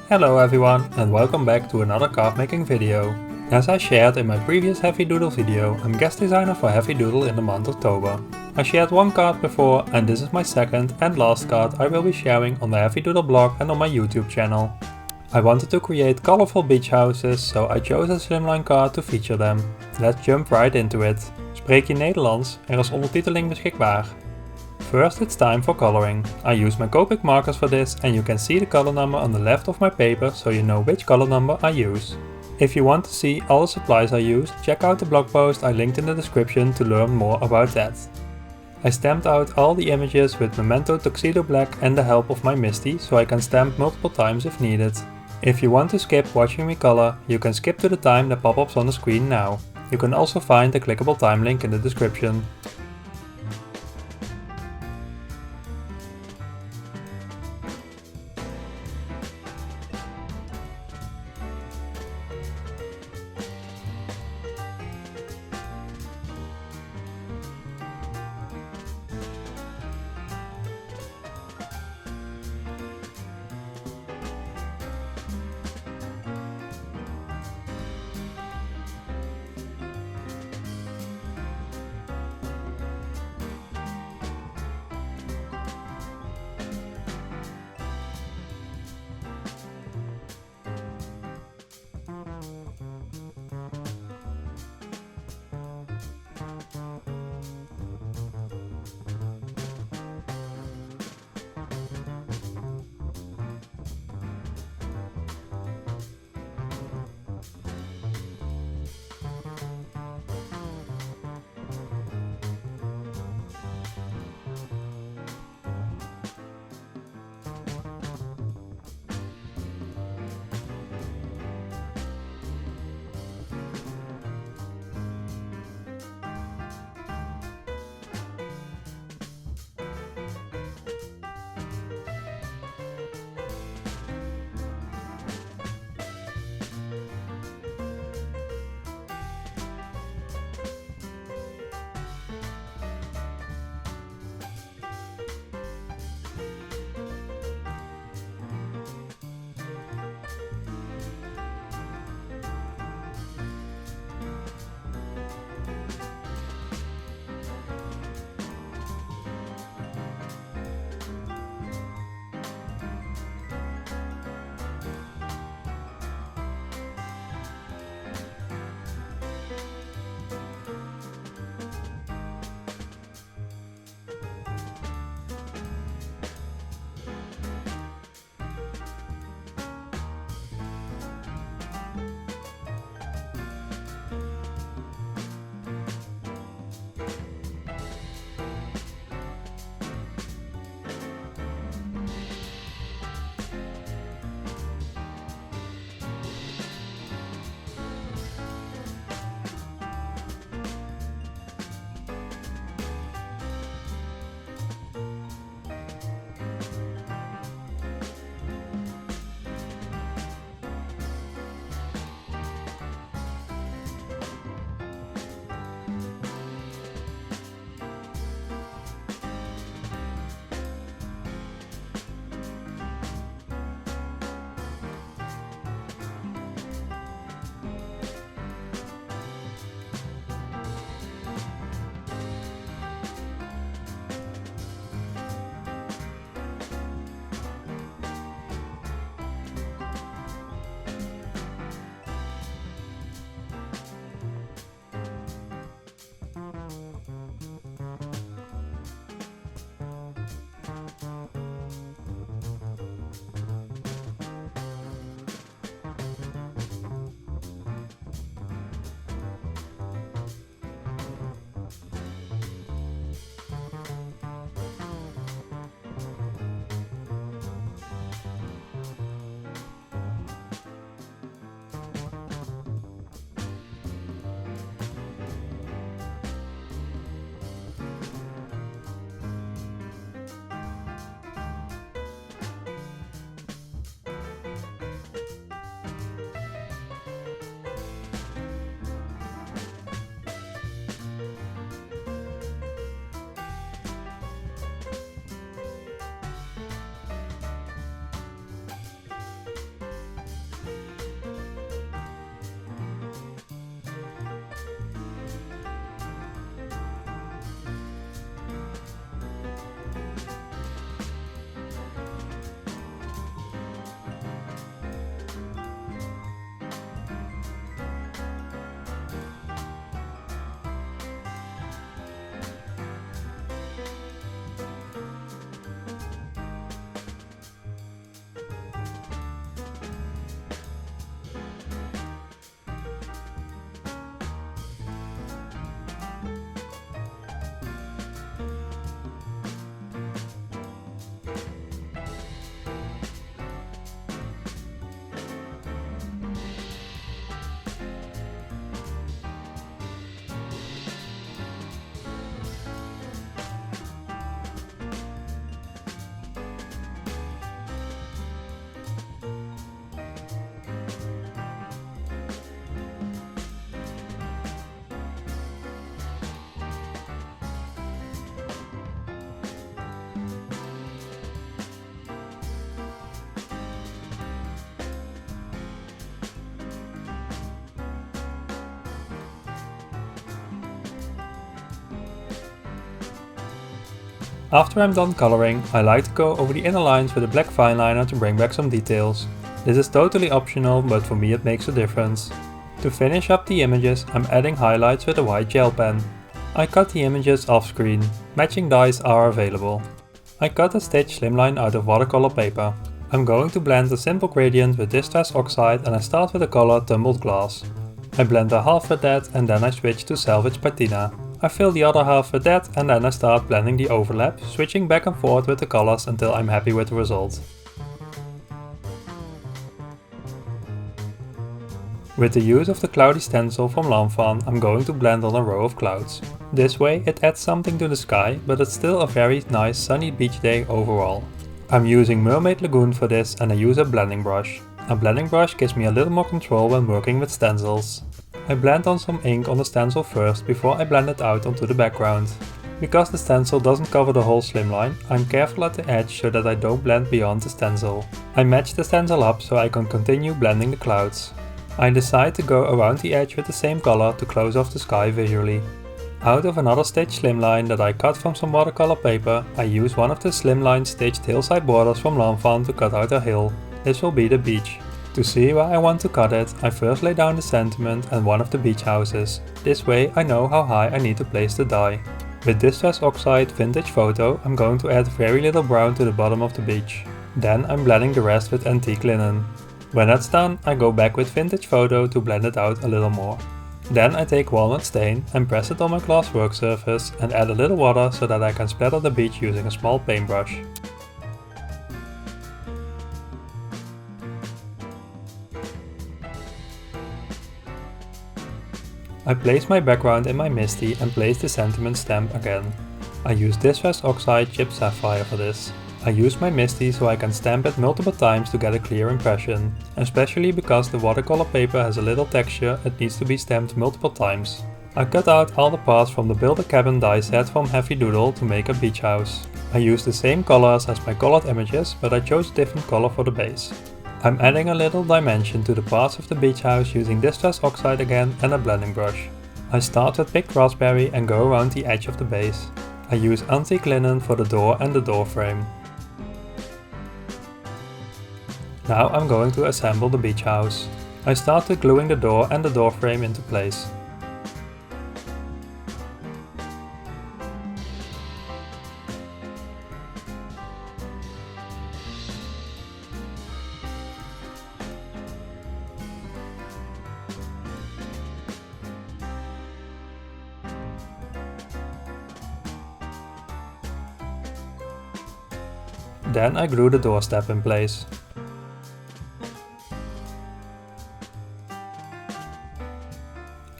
Hello everyone and welcome back to another card making video. As I shared in my previous Heffy Doodle video, I'm guest designer for Heffy Doodle in the month of October. I shared one card before and this is my second and last card I will be sharing on the Heffy Doodle blog and on my YouTube channel. I wanted to create colorful beach houses, so I chose a slimline card to feature them. Let's jump right into it. Spreek je Nederlands? Er is ondertiteling beschikbaar. First it's time for coloring. I use my Copic markers for this and you can see the color number on the left of my paper so you know which color number I use. If you want to see all the supplies I used, check out the blog post I linked in the description to learn more about that. I stamped out all the images with Memento Tuxedo Black and the help of my Misty, so I can stamp multiple times if needed. If you want to skip watching me color, you can skip to the time that pop-ups on the screen now. You can also find the clickable time link in the description. After I'm done coloring, I like to go over the inner lines with a black fine liner to bring back some details. This is totally optional, but for me it makes a difference. To finish up the images, I'm adding highlights with a white gel pen. I cut the images off screen. Matching dyes are available. I cut a stitch slimline out of watercolor paper. I'm going to blend a simple gradient with Distress Oxide and I start with the color Tumbled Glass. I blend a half with that and then I switch to Salvage Patina. I fill the other half with that and then I start blending the overlap, switching back and forth with the colors until I'm happy with the result. With the use of the cloudy stencil from Lawnfawn, I'm going to blend on a row of clouds. This way it adds something to the sky, but it's still a very nice sunny beach day overall. I'm using Mermaid Lagoon for this and I use a blending brush. A blending brush gives me a little more control when working with stencils. I blend on some ink on the stencil first before I blend it out onto the background. Because the stencil doesn't cover the whole slimline, I'm careful at the edge so that I don't blend beyond the stencil. I match the stencil up so I can continue blending the clouds. I decide to go around the edge with the same color to close off the sky visually. Out of another stitch slimline that I cut from some watercolor paper, I use one of the slimline stitched hillside borders from Lawnfawn to cut out a hill. This will be the beach. To see where I want to cut it, I first lay down the sentiment and one of the beach houses. This way I know how high I need to place the die. With Distress Oxide Vintage Photo, I'm going to add very little brown to the bottom of the beach. Then I'm blending the rest with Antique Linen. When that's done, I go back with Vintage Photo to blend it out a little more. Then I take Walnut Stain and press it on my glass work surface and add a little water so that I can splatter the beach using a small paintbrush. I place my background in my Misty and place the sentiment stamp again. I use Distress Oxide Chipped Sapphire for this. I use my Misty so I can stamp it multiple times to get a clear impression. Especially because the watercolor paper has a little texture, it needs to be stamped multiple times. I cut out all the parts from the Build a Cabin die set from Heffy Doodle to make a beach house. I used the same colors as my colored images, but I chose a different color for the base. I'm adding a little dimension to the parts of the beach house using Distress Oxide again and a blending brush. I start with picked raspberry and go around the edge of the base. I use Antique Linen for the door and the door frame. Now I'm going to assemble the beach house. I start with gluing the door and the door frame into place. Then I glue the door step in place.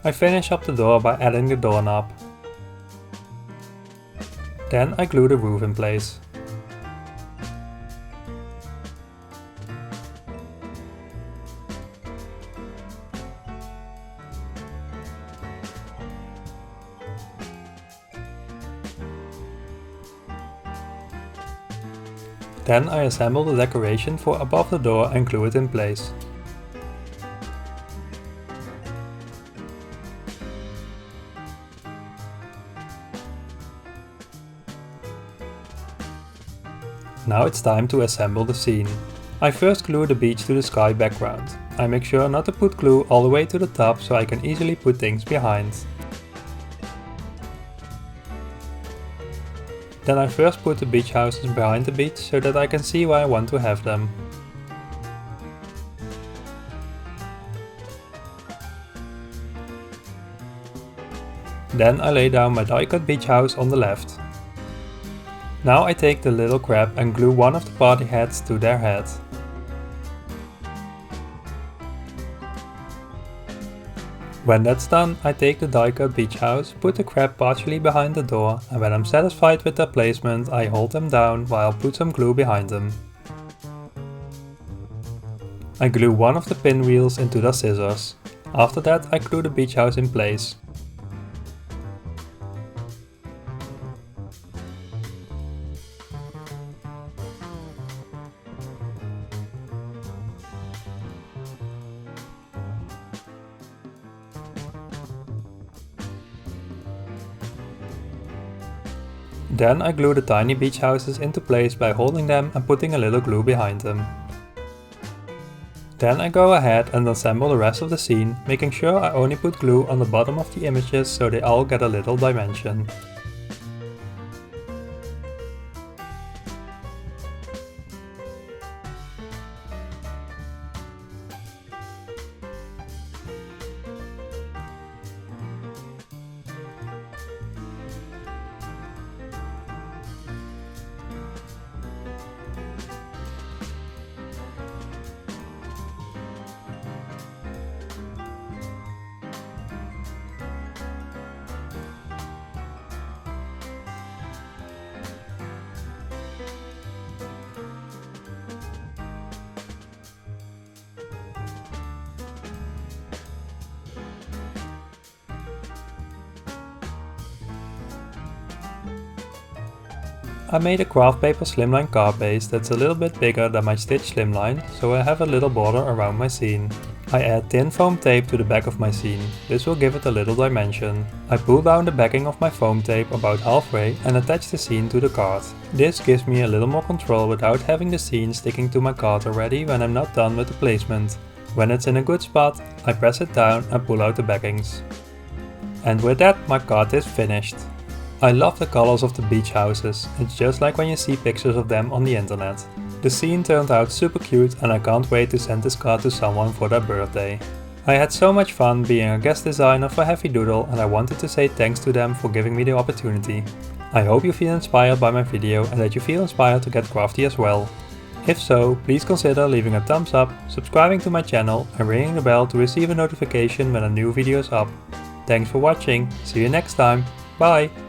I finish up the door by adding the doorknob. Then I glue the roof in place. Then I assemble the decoration for above the door and glue it in place. Now it's time to assemble the scene. I first glue the beach to the sky background. I make sure not to put glue all the way to the top so I can easily put things behind. Then I first put the beach houses behind the beach so that I can see where I want to have them. Then I lay down my die cut beach house on the left. Now I take the little crab and glue one of the party hats to their head. When that's done, I take the die cut beach house, put the crab partially behind the door, and when I'm satisfied with their placement, I hold them down while I put some glue behind them. I glue one of the pinwheels into their scissors. After that, I glue the beach house in place. Then I glue the tiny beach houses into place by holding them and putting a little glue behind them. Then I go ahead and assemble the rest of the scene, making sure I only put glue on the bottom of the images so they all get a little dimension. I made a craft paper slimline card base that's a little bit bigger than my stitch slimline, so I have a little border around my scene. I add thin foam tape to the back of my scene. This will give it a little dimension. I pull down the backing of my foam tape about halfway and attach the scene to the card. This gives me a little more control without having the scene sticking to my card already when I'm not done with the placement. When it's in a good spot, I press it down and pull out the backings. And with that, my card is finished. I love the colors of the beach houses, it's just like when you see pictures of them on the internet. The scene turned out super cute and I can't wait to send this card to someone for their birthday. I had so much fun being a guest designer for Heffy Doodle and I wanted to say thanks to them for giving me the opportunity. I hope you feel inspired by my video and that you feel inspired to get crafty as well. If so, please consider leaving a thumbs up, subscribing to my channel and ringing the bell to receive a notification when a new video is up. Thanks for watching, see you next time, bye!